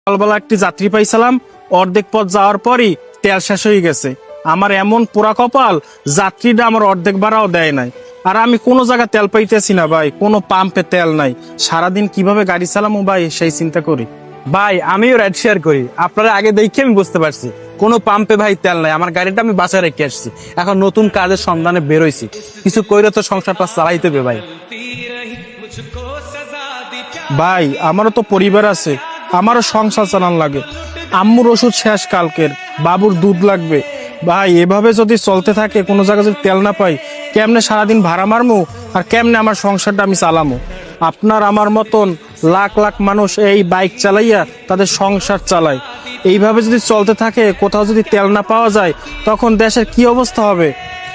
সকালবেলা একটি যাত্রী পাইছিলাম, অর্ধেক পথ যাওয়ার পরই তেল শেষ হয়ে গেছে। আমার এমন পোড়া কপাল, যাত্রীরা আমার অর্ধেক ভাড়াও দেয় নাই। আর আমি কোনো জায়গায় তেল পাইতেছি না ভাই, কোনো পাম্পে তেল নাই। সারাদিন কিভাবে গাড়ি চালামো ভাই সেই চিন্তা করি। ভাই আমিও রাইড শেয়ার করি, আপনারা আগে দেখে আমি বুঝতে পারছি কোনো পাম্পে ভাই তেল নাই। আমার গাড়িটা আমি বাসায় রেখে আসছি, এখন নতুন কাজের সন্ধানে বেরোইছি। কিছু কইরে তো সংসারটা চালাইতে হবে ভাই। ভাই আমারও তো পরিবার আছে, আমারও সংসার চালান লাগে। আম্মুর ওষুধ শেষ কালকের, বাবুর দুধ লাগবে। ভাই এভাবে যদি চলতে থাকে, কোনো জায়গায় যদি তেল না পাই, কেমনে সারাদিন ভাড়া মারমু আর কেমনে আমার সংসারটা আমি চালামু? আপনার আমার মতন লাখ লাখ মানুষ এই বাইক চালাইয়া তাদের সংসার চালায়। এইভাবে যদি চলতে থাকে, কোথাও যদি তেল না পাওয়া যায়, তখন দেশের কি অবস্থা হবে?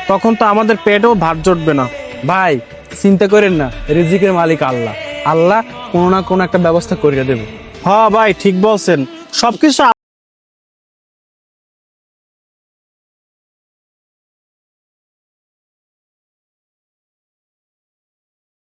তখন তো আমাদের পেটেও ভাত জুটবে না। ভাই চিন্তা করেন না, রিজিকের মালিক আল্লাহ। আল্লাহ কোনো না কোনো একটা ব্যবস্থা করে দেবে। হ্যাঁ ভাই ঠিক বলছেন, সবকিছু